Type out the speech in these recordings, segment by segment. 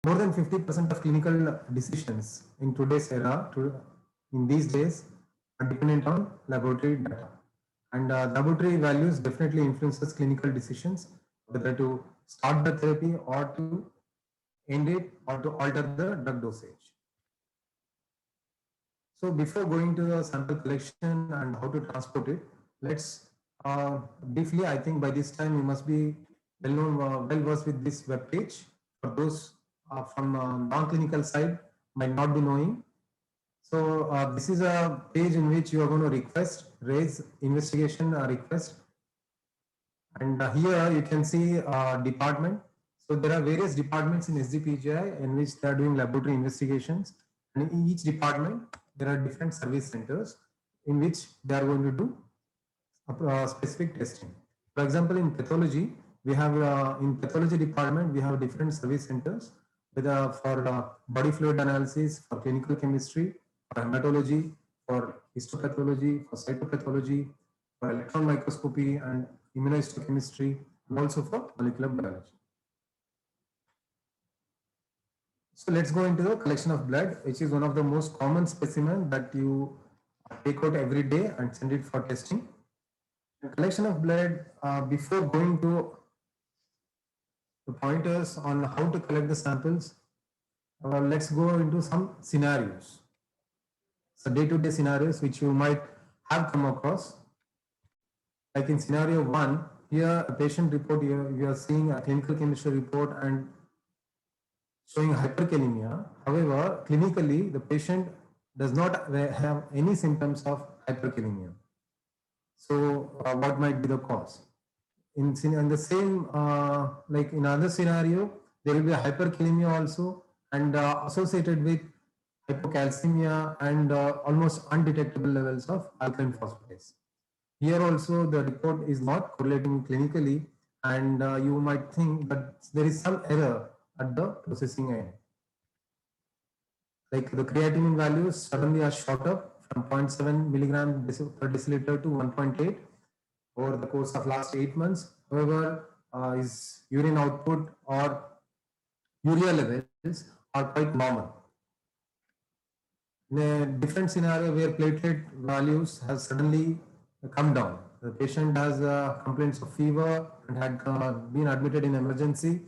More than 50% of clinical decisions in today's era, in these days, are dependent on laboratory data. And laboratory values definitely influences clinical decisions, whether to start the therapy or to end it or to alter the drug dosage. So before going to the sample collection and how to transport it, let's briefly, I think by this time you must be well known, well versed with this web page. For those from non-clinical side might not be knowing. So this is a page in which you are going to raise investigation request, and here you can see department. So there are various departments in SGPGI in which they are doing laboratory investigations. And in each department, there are different service centers in which they are going to do specific testing. For example, in pathology, we have in pathology department, we have different service centers with, for body fluid analysis, for clinical chemistry, for hematology, for histopathology, for cytopathology, for electron microscopy and immunohistochemistry, and also for molecular biology. So let's go into the collection of blood, which is one of the most common specimen that you take out every day and send it for testing. The collection of blood, before going to the pointers on how to collect the samples, let's go into some scenarios. So day-to-day scenarios which you might have come across. Like in scenario 1, here a patient report, you are seeing a clinical chemistry report and showing hyperkalemia. However, clinically, the patient does not have any symptoms of hyperkalemia. So, what might be the cause? In the same, like in other scenario, there will be a hyperkalemia also, and associated with hypocalcemia and almost undetectable levels of alkaline phosphatase. Here also, the report is not correlating clinically, and you might think that there is some error at the processing end. Like the creatinine values suddenly are shot up from 0.7 milligram per deciliter to 1.8 over the course of last 8 months. However, his urine output or urea levels are quite normal. In a different scenario where platelet values have suddenly come down, the patient has complaints of fever and had been admitted in emergency,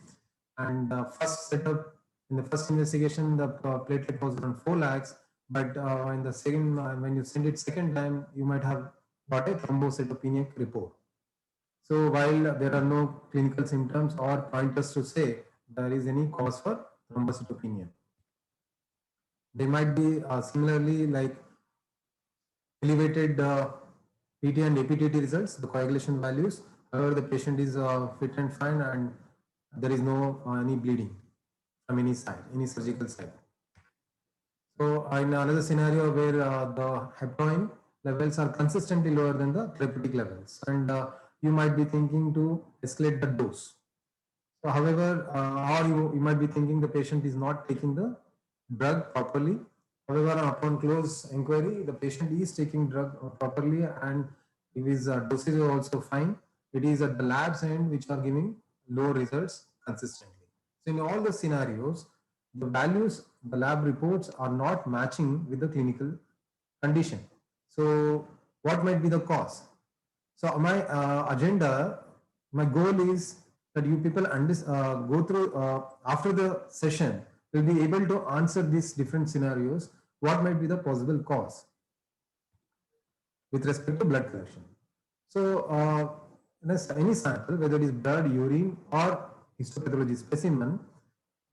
and first setup in the first investigation the platelet was around 4 lakhs, but in the second when you send it second time you might have got a thrombocytopenic report. So while there are no clinical symptoms or pointers to say there is any cause for thrombocytopenia, there might be similarly like elevated PT and APTT results, the coagulation values. However, the patient is fit and fine and there is no any bleeding from any side, any surgical side. So in another scenario where the heparin levels are consistently lower than the therapeutic levels, and you might be thinking to escalate the dose. So however, or you might be thinking the patient is not taking the drug properly. However, upon close inquiry, the patient is taking drug properly and his dosage is also fine. It is at the lab's end which are giving low results consistently. So in all the scenarios, the values, the lab reports are not matching with the clinical condition. So what might be the cause? So my agenda, my goal is that you people go through after the session, will be able to answer these different scenarios. What might be the possible cause with respect to blood collection? So in any sample, whether it is blood, urine, or histopathology specimen,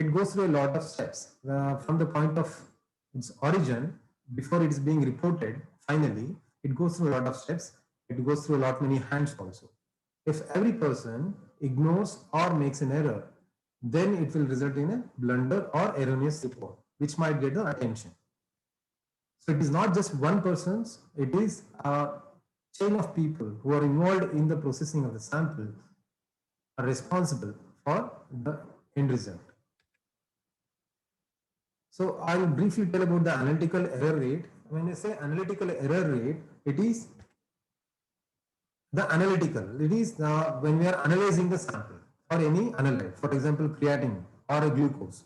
it goes through a lot of steps from the point of its origin before it is being reported. Finally, it goes through a lot of steps. It goes through a lot many hands also. If every person ignores or makes an error, then it will result in a blunder or erroneous report, which might get the attention. So it is not just one person's, it is a chain of people who are involved in the processing of the sample are responsible for the end result. So I will briefly tell about the analytical error rate. When I say analytical error rate, it is the analytical. It is when we are analyzing the sample or any analyte, for example, creatinine or a glucose.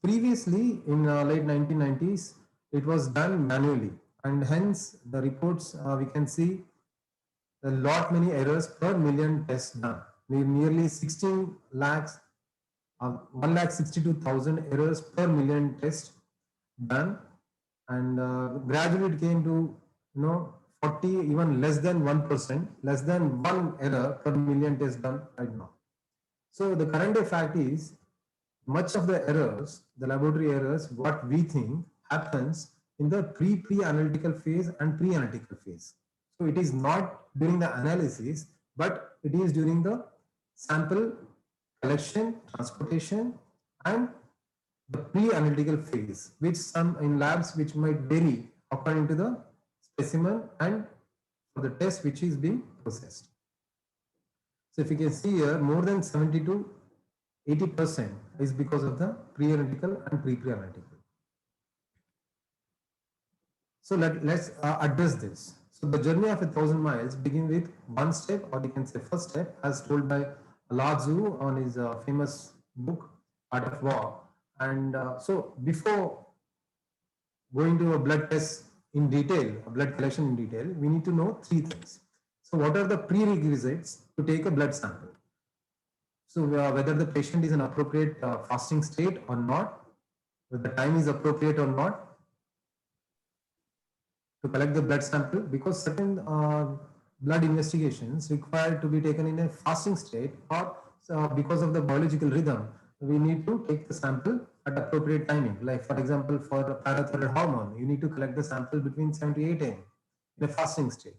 previously in late 1990s, it was done manually, and hence the reports we can see a lot many errors per million tests done. Nearly 16 lakhs, 1,62,000 errors per million tests done, and gradually it came to 40, even less than 1%, less than one error per million tests done right now. So the current day fact is much of the errors, the laboratory errors, what we think happens in the pre-analytical phase and pre-analytical phase. So it is not during the analysis, but it is during the sample collection, transportation, and the pre-analytical phase, which some in labs which might vary according to the specimen and for the test which is being processed. So if you can see here, more than 70 to 80% is because of the pre-analytical and pre-analytical. So let's address this. So the journey of 1,000 miles begins with one step, or you can say first step, as told by Lao Tzu on his famous book, Art of War. And so before going to a blood test in detail, a blood collection in detail, we need to know three things. So what are the prerequisites to take a blood sample? So whether the patient is in appropriate fasting state or not, whether the time is appropriate or not to collect the blood sample, because certain blood investigations require to be taken in a fasting state, or because of the biological rhythm, we need to take the sample at appropriate timing. Like for example, for parathyroid hormone, you need to collect the sample between 7 to 8 a.m. in a fasting state.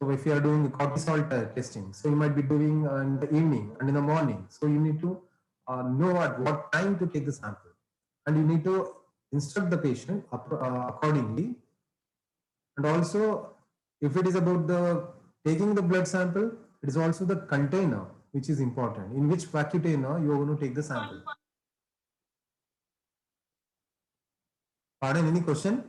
So if you are doing cortisol testing, so you might be doing in the evening and in the morning. So you need to know at what time to take the sample, and you need to instruct the patient accordingly. And also, if it is about the taking the blood sample, it is also the container which is important. In which vacutainer you are going to take the sample. Pardon, any question?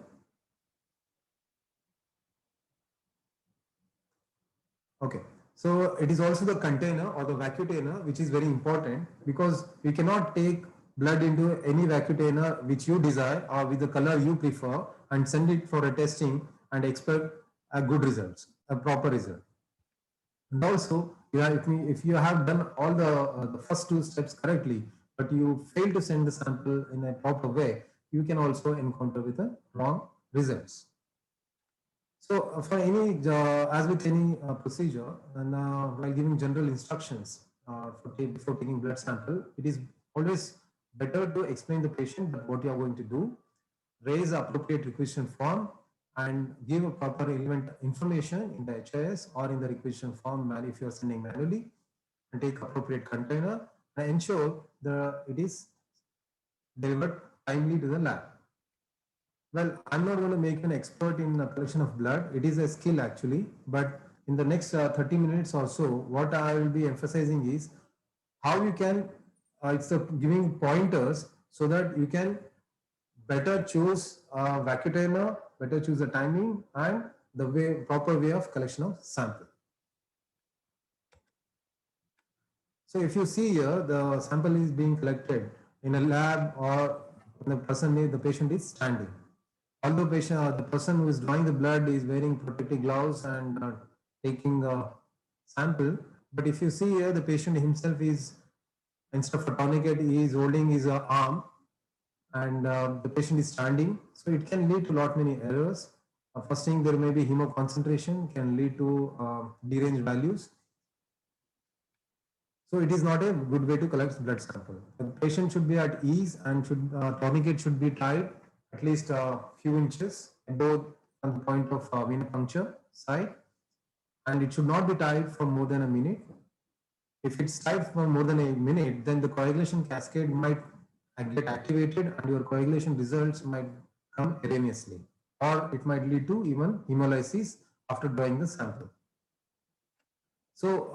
Okay. So it is also the container or the vacutainer which is very important, because we cannot take blood into any vacutainer which you desire or with the color you prefer and send it for a testing and expect a good results, a proper result. And also, if you have done all the first two steps correctly, but you fail to send the sample in a proper way, you can also encounter with a wrong results. So for any, as with any procedure, and while giving general instructions before taking blood sample, it is always better to explain the patient that what you are going to do, raise appropriate requisition form, and give a proper relevant information in the HIS or in the requisition form if you are sending manually, and take appropriate container and ensure that it is delivered timely to the lab. Well, I'm not going to make an expert in the collection of blood. It is a skill actually, but in the next 30 minutes or so, what I will be emphasizing is how you can, giving pointers so that you can better choose vacutainer, better choose the timing and the proper way of collection of sample. So if you see here, the sample is being collected in a lab, or the patient is standing. Although the person who is drawing the blood is wearing protective gloves and taking the sample, but if you see here, the patient himself is, instead of a tourniquet, he is holding his arm, and the patient is standing. So it can lead to lot many errors. First thing, there may be hemoconcentration, can lead to deranged values. So it is not a good way to collect blood sample. The patient should be at ease, and tourniquet should be tied at least a few inches above on the point of venipuncture side, and it should not be tied for more than a minute. If it's tied for more than a minute, then the coagulation cascade might get activated and your coagulation results might come erroneously, or it might lead to even hemolysis after drawing the sample. So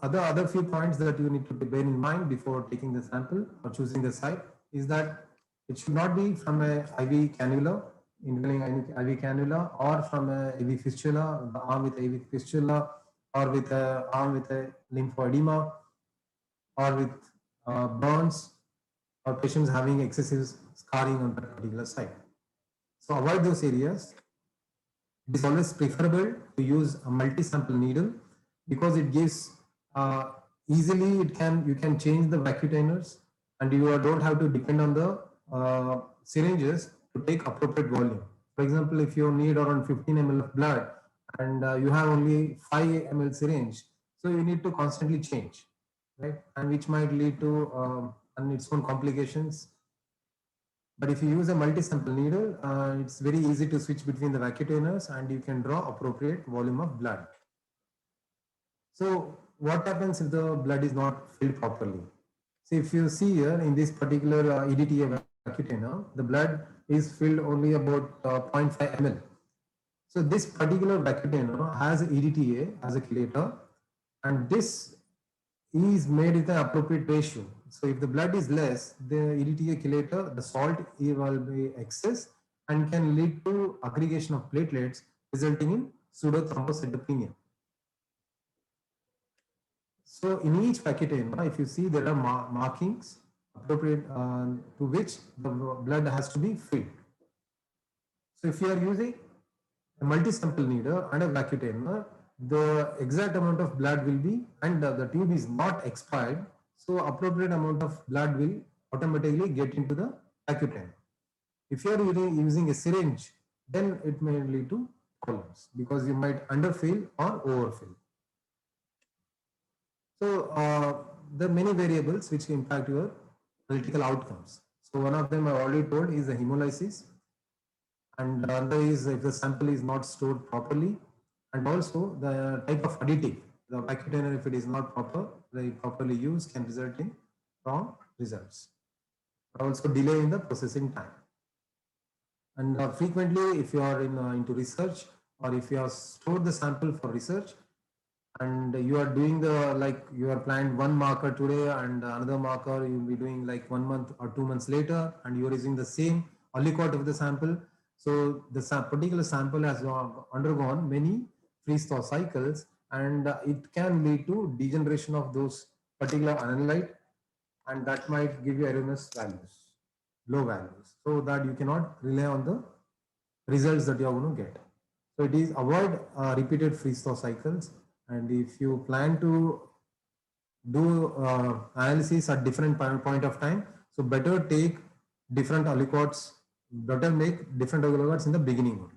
other few points that you need to bear in mind before taking the sample or choosing the site is that it should not be from a IV cannula, inhaling IV cannula, or from a AV fistula, the arm with AV fistula, or with a arm with a lymphoedema, or with burns, or patients having excessive scarring on that particular site. So avoid those areas. It is always preferable to use a multi-sample needle because it gives easily you can change the vacutainers and you don't have to depend on the syringes to take appropriate volume. For example, if you need around 15 ml of blood and you have only 5 ml syringe, so you need to constantly change, right? And which might lead to on its own complications. But if you use a multi-sample needle, it's very easy to switch between the vacutainers and you can draw appropriate volume of blood. So what happens if the blood is not filled properly? So if you see here in this particular EDTA vacutainer, the blood is filled only about 0.5 ml. So this particular vacutainer has EDTA as a chelator, and this is made with an appropriate ratio. So if the blood is less, the EDTA chelator, the salt will be excess and can lead to aggregation of platelets, resulting in pseudothrombocytopenia. So in each vacutainer, if you see, there are markings appropriate to which the blood has to be filled. So if you are using a multi-sample needle and a vacutainer, the exact amount of blood will be, and the tube is not expired, so appropriate amount of blood will automatically get into the vacutainer. If you are using a syringe, then it may lead to problems because you might underfill or overfill. So there are many variables which impact your analytical outcomes. So one of them I already told is the hemolysis, and another is if the sample is not stored properly, and also the type of additive. The vacutainer, if it is not properly used, can result in wrong results. Also delay in the processing time. And frequently, if you are into research or if you have stored the sample for research, and you are doing you are planned one marker today and another marker you will be doing like 1 month or 2 months later, and you are using the same aliquot of the sample. So the particular sample has undergone many freeze-thaw cycles, and it can lead to degeneration of those particular analyte, and that might give you erroneous values, low values, so that you cannot rely on the results that you are going to get. So it is avoid repeated freeze-thaw cycles. And if you plan to do analysis at different point of time, so better take different aliquots, better make different aliquots in the beginning only.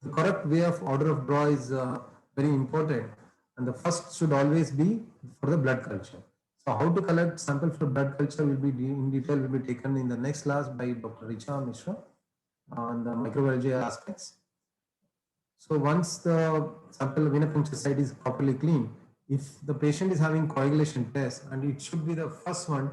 The correct way of order of draw is very important, and the first should always be for the blood culture. So how to collect sample for blood culture will be in detail will be taken in the next class by Dr. Richa Mishra on the microbiology aspects. So once the sample venipuncture site is properly cleaned, if the patient is having coagulation test, and it should be the first one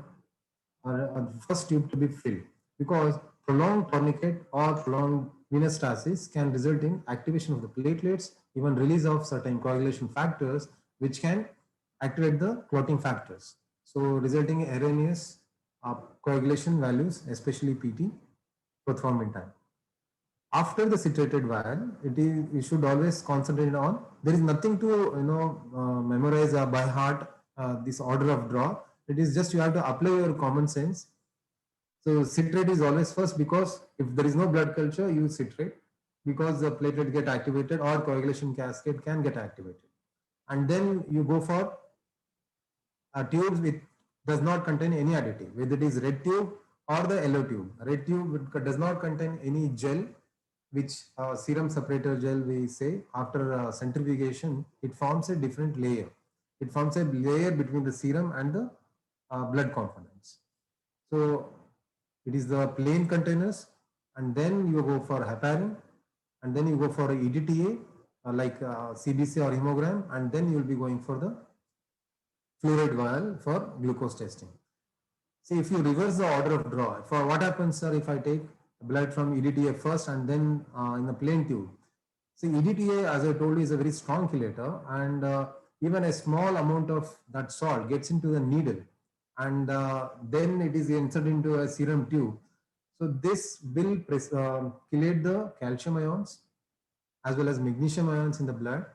or first tube to be filled, because prolonged tourniquet or prolonged venous stasis can result in activation of the platelets, even release of certain coagulation factors, which can activate the clotting factors. So resulting in erroneous coagulation values, especially PT, prothrombin time. After the citrated vial, you should always concentrate on, there is nothing to memorize by heart this order of draw. It is just you have to apply your common sense. So citrate is always first, because if there is no blood culture, use citrate, because the platelet get activated or coagulation cascade can get activated. And then you go for tubes which does not contain any additive, whether it is red tube or the yellow tube. Red tube does not contain any gel, which serum separator gel we say. After centrifugation, it forms a different layer. It forms a layer between the serum and the blood components. So it is the plain containers, and then you go for heparin, and then you go for EDTA like CBC or hemogram, and then you will be going for the fluoride vial for glucose testing. See, if you reverse the order of draw, for what happens, sir, if I take blood from EDTA first and then in the plain tube. See, EDTA, as I told you, is a very strong chelator, and even a small amount of that salt gets into the needle, and then it is inserted into a serum tube. So this will chelate the calcium ions as well as magnesium ions in the blood.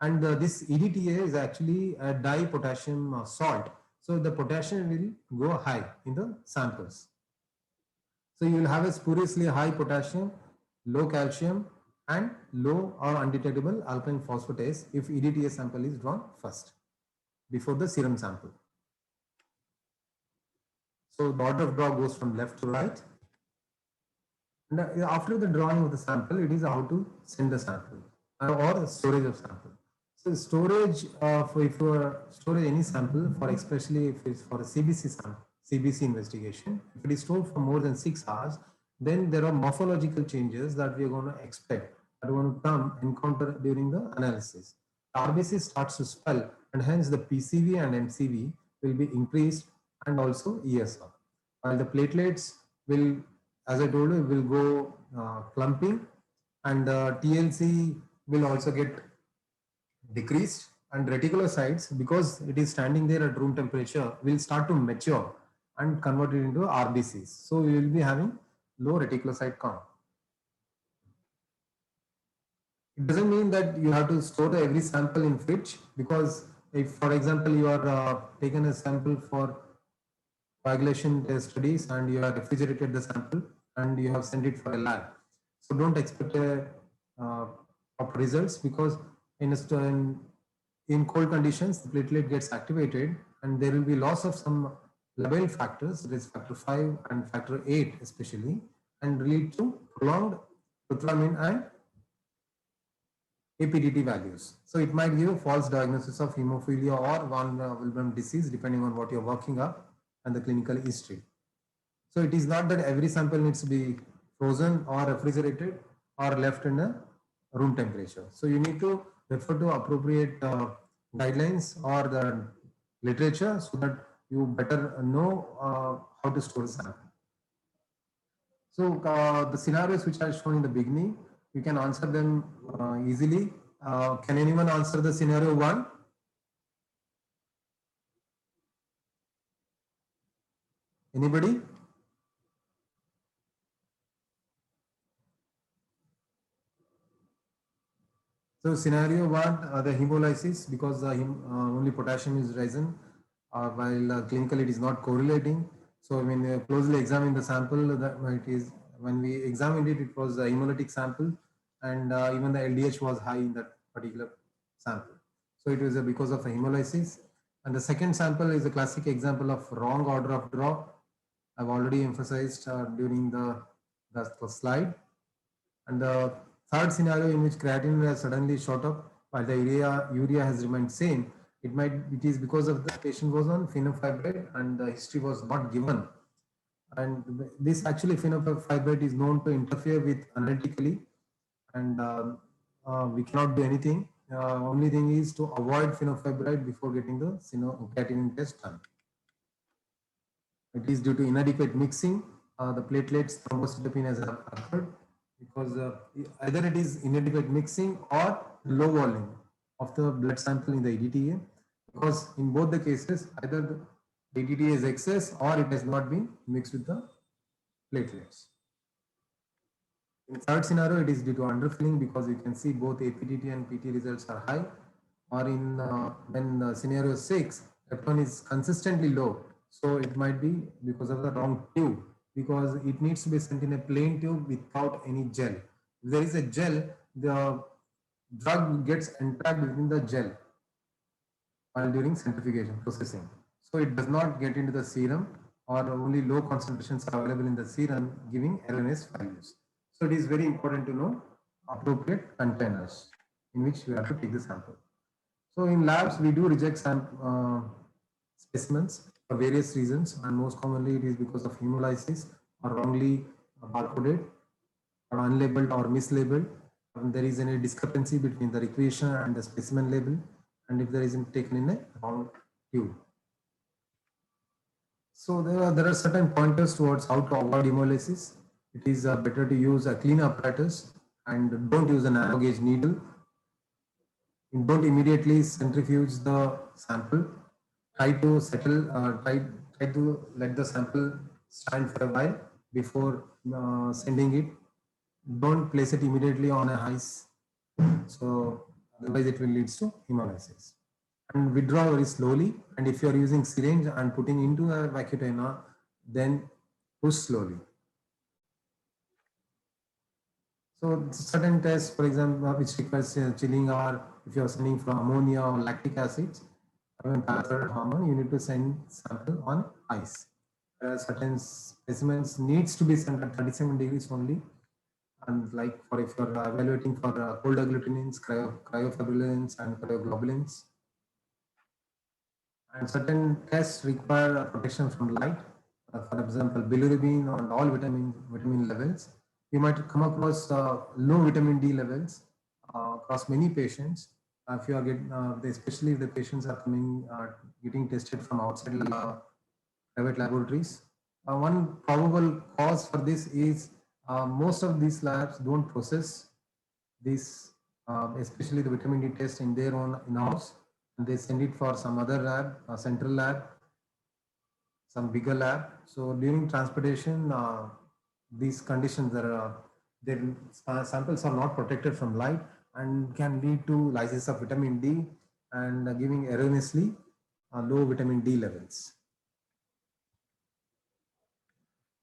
And this EDTA is actually a dipotassium salt. So the potassium will go high in the samples. So you will have a spuriously high potassium, low calcium, and low or undetectable alkaline phosphatase if EDTA sample is drawn first before the serum sample. So the order of draw goes from left to right. And after the drawing of the sample, it is how to send the sample or storage of sample. So storage for if you store any sample for especially if it's for a CBC sample, CBC investigation, if it is stored for more than 6 hours, then there are morphological changes that we are going to expect that are going to come encounter during the analysis. RBC starts to swell and hence the PCV and MCV will be increased and also ESR. While the platelets will, as I told you, will go clumping and the TLC will also get decreased and reticulocytes, because it is standing there at room temperature, will start to mature and convert it into RBCs. So we will be having low reticulocyte count. It doesn't mean that you have to store every sample in fridge, because if, for example, you are taken a sample for coagulation studies and you have refrigerated the sample and you have sent it for a lab. So don't expect a proper results, because in cold conditions, the platelet gets activated and there will be loss of some labile factors, that is factor 5 and factor 8 especially, and lead to prolonged prothrombin and APTT values. So it might give a false diagnosis of hemophilia or von Willebrand disease depending on what you're working up and the clinical history. So it is not that every sample needs to be frozen or refrigerated or left in a room temperature. So you need to refer to appropriate guidelines or the literature so that you better know how to store the sample. So the scenarios which I shown in the beginning, you can answer them easily. Can anyone answer the scenario 1? Anybody? So scenario 1, the hemolysis, because the only potassium is risen, while clinically it is not correlating. So when we closely examine the sample, that it is, when we examined it, it was a hemolytic sample, and even the LDH was high in that particular sample. So it was because of a hemolysis. And the second sample is a classic example of wrong order of draw. I've already emphasized during the slide. And the third scenario, in which creatinine has suddenly shot up while the urea has remained same, it is because of the patient was on fenofibrate and the history was not given. And this actually fenofibrate is known to interfere with analytically, and we cannot do anything. Only thing is to avoid fenofibrate before getting the creatinine test done. It is due to inadequate mixing. The platelets thrombocytopenia has occurred because either it is inadequate mixing or low volume of the blood sample in the EDTA, because in both the cases, either the EDTA is excess or it has not been mixed with the platelets. In third scenario, it is due to underfilling, because you can see both APTT and PT results are high, or in when scenario 6, F1 is consistently low. So it might be because of the wrong tube, because it needs to be sent in a plain tube without any gel. If there is a gel, the drug gets entrapped within the gel while during centrifugation processing. So it does not get into the serum, or only low concentrations are available in the serum, giving erroneous values. So it is very important to know appropriate containers in which we have to take the sample. So in labs, we do reject specimens for various reasons, and most commonly it is because of hemolysis or wrongly barcoded or unlabeled or mislabeled. There is any discrepancy between the requisition and the specimen label, and if there isn't taken in a wrong tube. So there are certain pointers towards how to avoid hemolysis. It is better to use a clean apparatus and don't use a narrow gauge needle. And don't immediately centrifuge the sample. Try to settle, try to let the sample stand for a while before sending it. Don't place it immediately on a ice, so otherwise it will lead to hemolysis. and withdraw very slowly. And if you are using syringe and putting into a vacutainer, then push slowly. So certain tests, for example, which requires chilling, or if you are sending for ammonia or lactic acids, I mean parathyroid hormone, you need to send sample on ice. Certain specimens needs to be sent at 37 degrees only. And like for if you're evaluating for cold agglutinins, cryofibrillins, and cryoglobulins, and certain tests require protection from light. For example, bilirubin and all vitamin levels. You might come across low vitamin D levels across many patients. If you are getting, especially if the patients are coming getting tested from outside private laboratories. One probable cause for this is most of these labs don't process this, especially the vitamin D test in their own in-house, and they send it for some other lab, central lab, some bigger lab. So during transportation, these conditions are their samples are not protected from light and can lead to lysis of vitamin D and giving erroneously low vitamin D levels.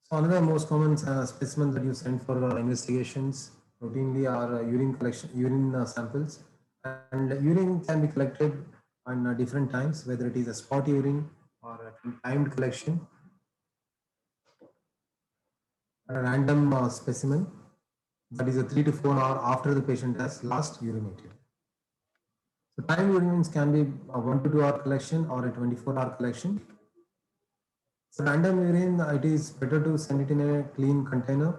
So another most common specimen that you send for investigations routinely are urine samples, and urine can be collected on different times, whether it is a spot urine or a timed collection, a random specimen that is a 3 to 4 hour after the patient has last urinated. So timed urines can be a 1 to 2 hour collection or a 24-hour collection. So random urine, it is better to send it in a clean container.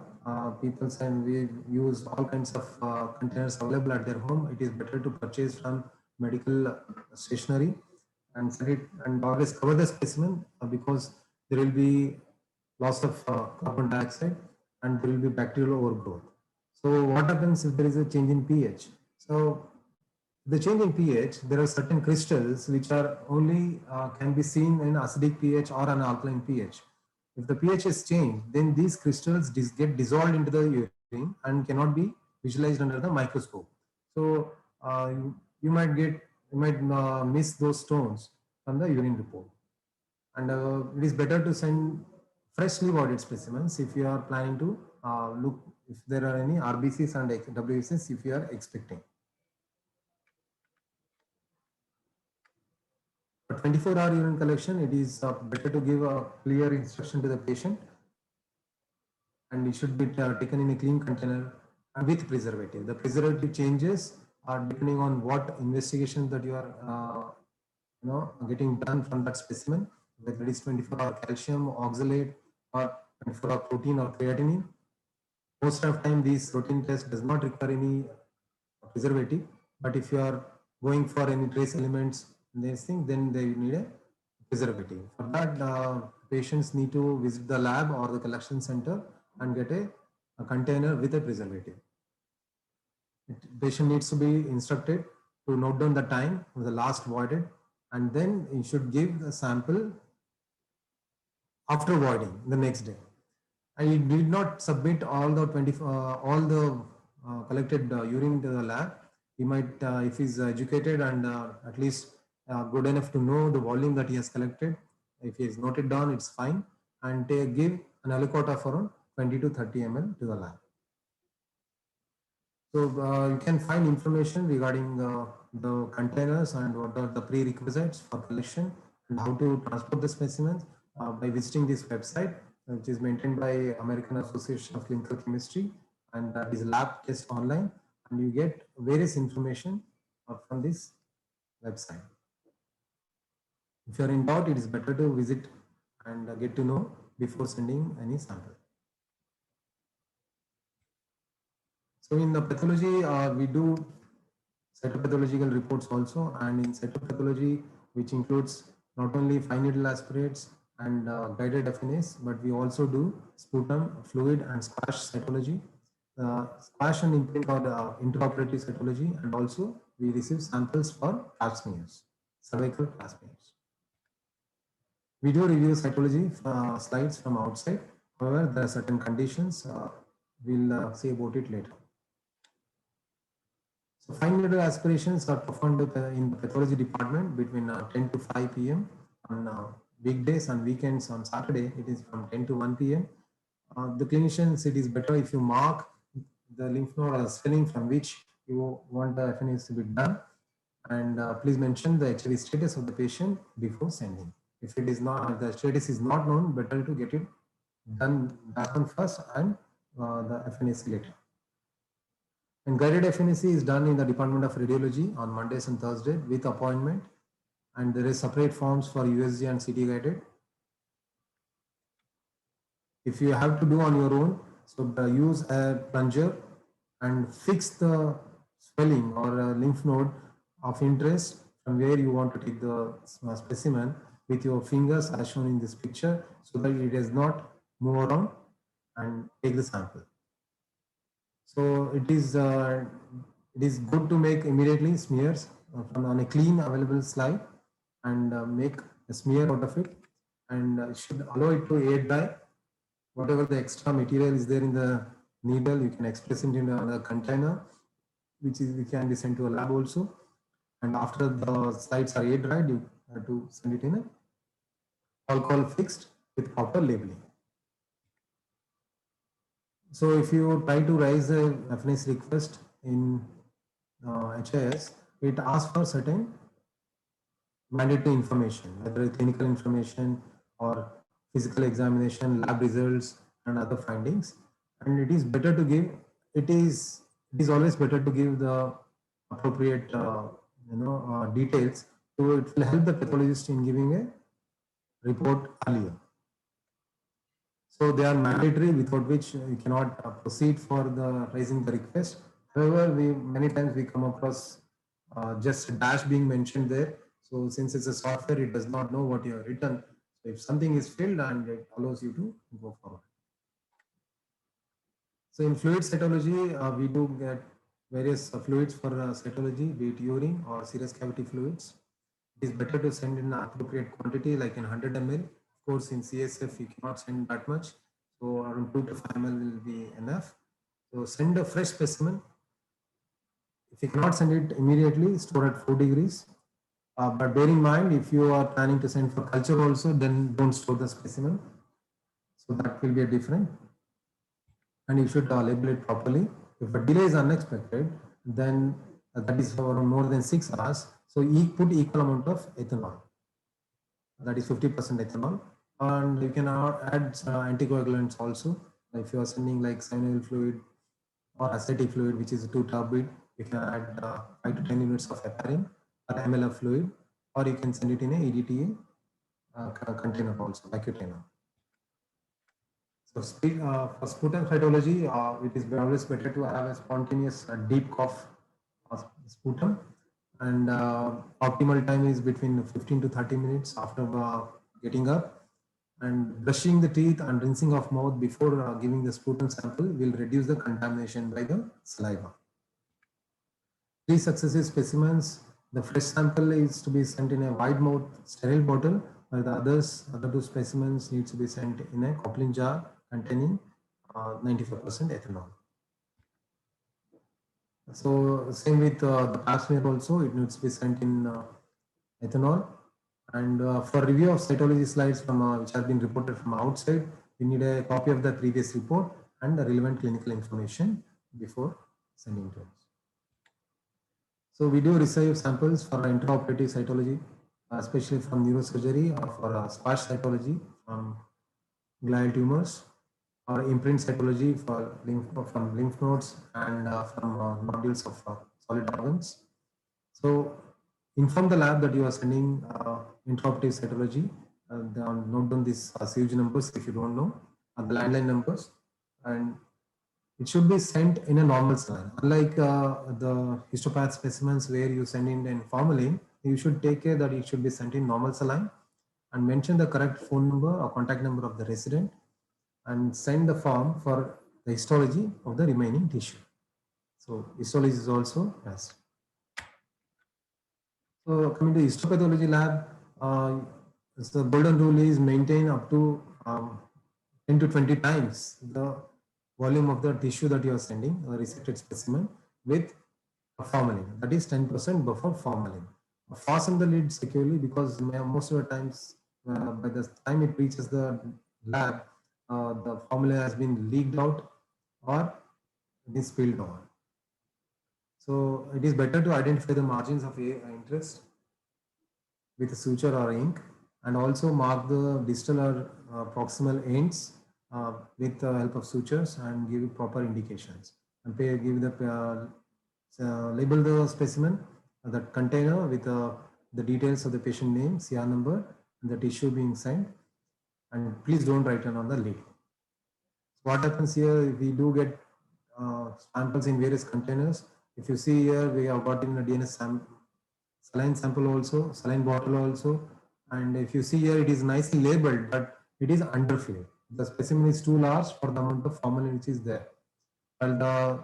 People send, we use all kinds of containers available at their home. It is better to purchase from medical stationery and send it, and always cover the specimen because there will be loss of carbon dioxide and there will be bacterial overgrowth. So what happens if there is a change in pH? So the change in pH, there are certain crystals which are only can be seen in acidic pH or an alkaline pH. If the pH is changed, then these crystals get dissolved into the urine and cannot be visualized under the microscope. So you might miss those stones from the urine report. And it is better to send freshly wadded specimens if you are planning to look if there are any RBCs and WBCs if you are expecting. For 24-hour urine collection, it is better to give a clear instruction to the patient, and it should be taken in a clean container and with preservative. The preservative changes are depending on what investigation that you are getting done from that specimen, whether it is 24-hour calcium, oxalate, or 24-hour protein or creatinine. Most of the time, these routine tests does not require any preservative, but if you are going for any trace elements in this thing, then they need a preservative. For that, patients need to visit the lab or the collection center and get a container with a preservative. Patient needs to be instructed to note down the time of the last voided, and then you should give the sample after voiding the next day. I did not submit all the collected urine to the lab. He might, if he's educated and at least good enough to know the volume that he has collected, if he is noted down, it's fine, and give an aliquot of around 20 to 30 ml to the lab. So you can find information regarding the containers and what are the prerequisites for collection and how to transport the specimens by visiting this website, which is maintained by American Association of Clinical Chemistry, and that is lab test online, and you get various information from this website. If you are in doubt, it is better to visit and get to know before sending any sample. So in the pathology, we do cytopathological reports also, and in cytopathology, which includes not only fine needle aspirates and guided FNAs, but we also do sputum, fluid, and splash cytology. Splash and imprint are interoperative cytology, and also we receive samples for pap smears, cervical pap smears. We do review cytology slides from outside. However, there are certain conditions. We'll say about it later. So fine needle aspirations are performed in the pathology department between 10 to 5 p.m. on weekdays, and weekends on Saturday it is from 10 to 1 p.m. The clinicians, it is better if you mark the lymph node or swelling from which you want the FNAs to be done, and please mention the HIV status of the patient before sending. If it is not, the status is not known, better to get it done that one first and the FNAC later. And guided FNAC is done in the Department of Radiology on Mondays and Thursdays with appointment, and there is separate forms for USG and CT guided. If you have to do on your own, so use a plunger and fix the swelling or a lymph node of interest from where you want to take the specimen with your fingers as shown in this picture, so that it does not move around and take the sample. So it is good to make immediately smears on a clean available slide and make a smear out of it, and should allow it to air dry. Whatever the extra material is there in the needle, you can express it in another container, which can be sent to a lab also. And after the slides are air dried, you have to send it in a alcohol fixed with proper labeling. So if you try to raise a FNAC request in HIS, it asks for certain mandatory information, whether clinical information or physical examination, lab results, and other findings. And it is better to give. It is always better to give the appropriate details. So it will help the pathologist in giving a report earlier. So they are mandatory, without which you cannot proceed for the raising the request. However, many times we come across just a dash being mentioned there. So since it's a software, it does not know what you have written. So if something is filled, and it allows you to go forward. So in fluid cytology, we do get various fluids for cytology, be it urine or serous cavity fluids. It is better to send in appropriate quantity, like in 100 ml. Of course, in CSF, you cannot send that much. So around 2 to 5 ml will be enough. So send a fresh specimen. If you cannot send it immediately, store at 4 degrees. But bear in mind, if you are planning to send for culture also, then don't store the specimen. So that will be a different. And you should label it properly. If a delay is unexpected, then that is for more than 6 hours. So put equal amount of ethanol. That is 50% ethanol. And you can add anticoagulants also. If you are sending like synovial fluid or ascitic fluid, which is 2 turbid, you can add 5 to 10 units of heparin or ml of fluid, or you can send it in a EDTA container also, Accutane. So for sputum cytology, it is always better to have a spontaneous deep cough sputum, and optimal time is between 15 to 30 minutes after getting up, and brushing the teeth and rinsing of mouth before giving the sputum sample will reduce the contamination by the saliva. 3 successive specimens, the fresh sample is to be sent in a wide mouth sterile bottle, while the other 2 specimens need to be sent in a Copeland jar containing 95% ethanol. So same with the pap smear also, it needs to be sent in ethanol. And for review of cytology slides from which have been reported from outside, we need a copy of the previous report and the relevant clinical information before sending to us. So we do receive samples for intraoperative cytology, especially from neurosurgery, or for sparse cytology from glial tumors, or imprint cytology for from lymph nodes and from nodules of solid organs. So inform the lab that you are sending intraoperative cytology. Note down these CUG numbers if you don't know, the landline numbers, and it should be sent in a normal saline. Unlike the histopath specimens where you send in formalin, you should take care that it should be sent in normal saline, and mention the correct phone number or contact number of the resident, and send the form for the histology of the remaining tissue. So histology is also asked. So coming to histopathology lab, the golden rule is maintain up to 10 to 20 times the volume of the tissue that you are sending, a resected specimen, with formalin. That is 10% buffer formalin. Fasten the lid securely, because most of the times, by the time it reaches the lab, the formula has been leaked out or it is spilled over. So it is better to identify the margins of interest with a suture or ink, and also mark the distal or proximal ends with the help of sutures, and give proper indications, and give the label the specimen, the container with the details of the patient name, CR number, and the tissue being sent, and please don't write it on the lid. So what happens here, we do get samples in various containers. If you see here, we have got in a DNS saline sample also, saline bottle also. And if you see here, it is nicely labeled, but it is underfilled. The specimen is too large for the amount of formalin which is there. While the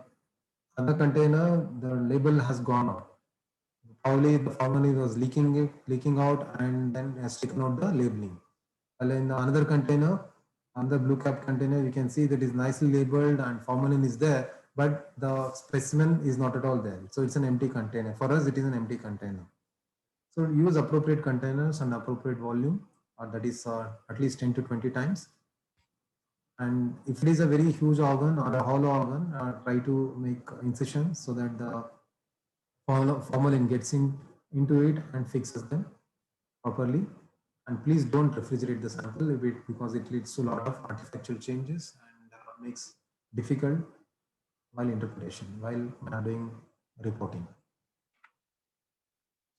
other container, the label has gone out. Probably the formalin was leaking out, and then has taken out the labeling. While in the another container, on the blue cap container, you can see that is nicely labeled and formalin is there, but the specimen is not at all there. So it's an empty container. For us, it is an empty container. So use appropriate containers and appropriate volume, that is at least 10 to 20 times. And if it is a very huge organ or a hollow organ, try to make incisions so that the formalin gets into it and fixes them properly. And please don't refrigerate the sample because it leads to a lot of artifactual changes and makes difficult while interpretation, while doing reporting.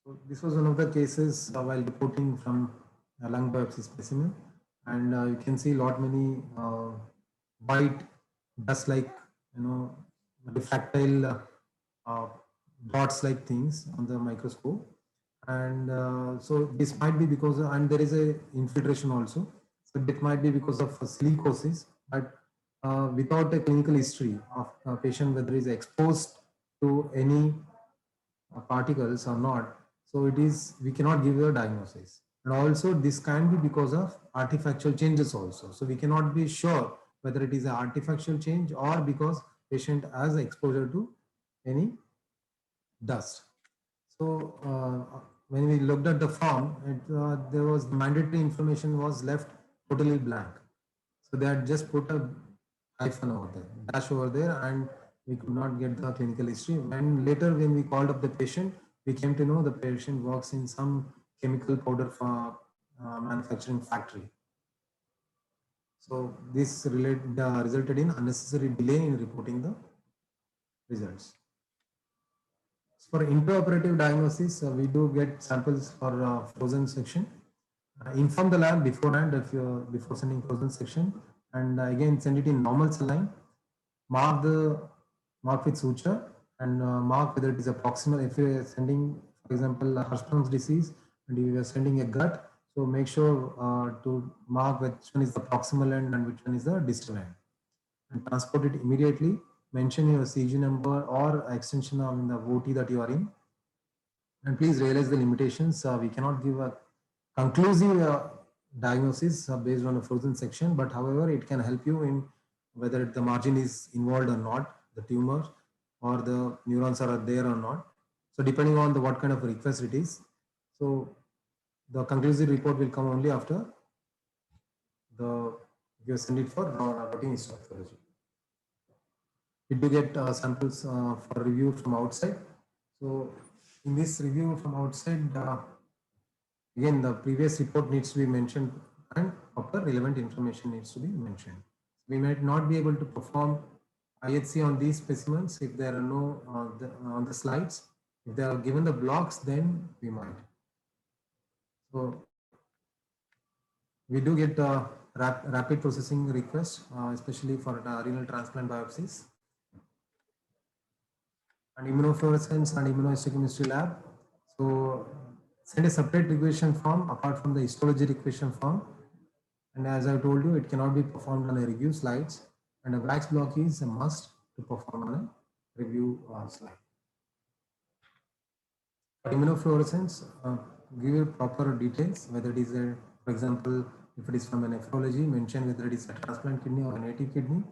So this was one of the cases while reporting from a lung biopsy specimen, and you can see many white dust-like, refractile dots-like things on the microscope. And so this might be because and there is a infiltration also, so it might be because of silicosis, but without a clinical history of a patient whether is exposed to any particles or not, so we cannot give a diagnosis. And also this can be because of artifactual changes also, so we cannot be sure whether it is an artifactual change or because patient has exposure to any dust. So when we looked at the form, there was mandatory information was left totally blank. So they had just put a hyphen over there, dash over there, and we could not get the clinical history. And later, when we called up the patient, we came to know the patient works in some chemical powder manufacturing factory. So this resulted in unnecessary delay in reporting the results. For intraoperative diagnosis, we do get samples for frozen section. Inform the lab beforehand before sending frozen section, and again send it in normal saline. Mark with suture, and mark whether it is a proximal. If you are sending, for example, Hirschsprung's disease, and you are sending a gut, so make sure to mark which one is the proximal end and which one is the distal end, and transport it immediately. Mention your CG number or extension of the OT that you are in. And please realize the limitations. We cannot give a conclusive diagnosis based on a frozen section, but however, it can help you in whether the margin is involved or not, the tumor or the neurons are there or not. So depending on what kind of request it is. So the conclusive report will come only after you send it for routine histopathology. We do get samples for review from outside. So in this review from outside, again, the previous report needs to be mentioned and proper relevant information needs to be mentioned. We might not be able to perform IHC on these specimens if there are no on the slides. If they are given the blocks, then we might. So we do get rapid processing requests, especially for renal transplant biopsies. And immunofluorescence and immunohistochemistry lab. So send a separate requisition form apart from the histology requisition form. And as I told you, it cannot be performed on a review slides. And a wax block is a must to perform on a review slide. For immunofluorescence, give you proper details, whether it is for example, if it is from a nephrology, mention whether it is a transplant kidney or a native kidney,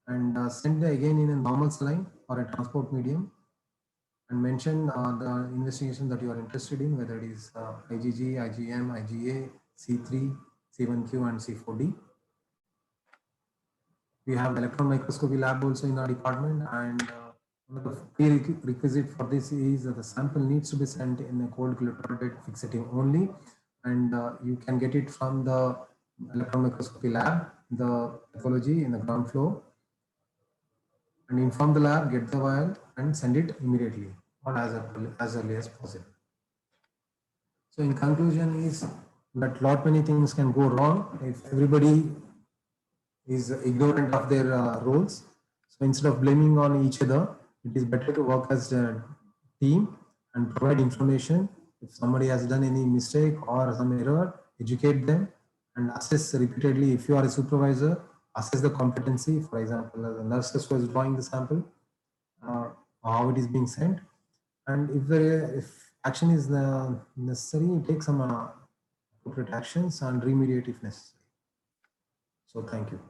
and send again in a normal saline or a transport medium. and mention the investigation that you are interested in, whether it is IgG, IgM, IgA, C3, C1q, and C4d. We have electron microscopy lab also in our department, and one of the prerequisite for this is that the sample needs to be sent in a cold collateral bed fixating only, and you can get it from the electron microscopy lab, the pathology in the ground floor, and inform the lab, get the vial, and send it immediately or as early as possible. So in conclusion is that lot many things can go wrong if everybody is ignorant of their roles. So instead of blaming on each other, it is better to work as a team and provide information. If somebody has done any mistake or some error, educate them and assess repeatedly. If you are a supervisor, assess the competency. For example, the nurses who is drawing the sample, how it is being sent, and if action is necessary, take some appropriate actions and remediate if necessary. So thank you.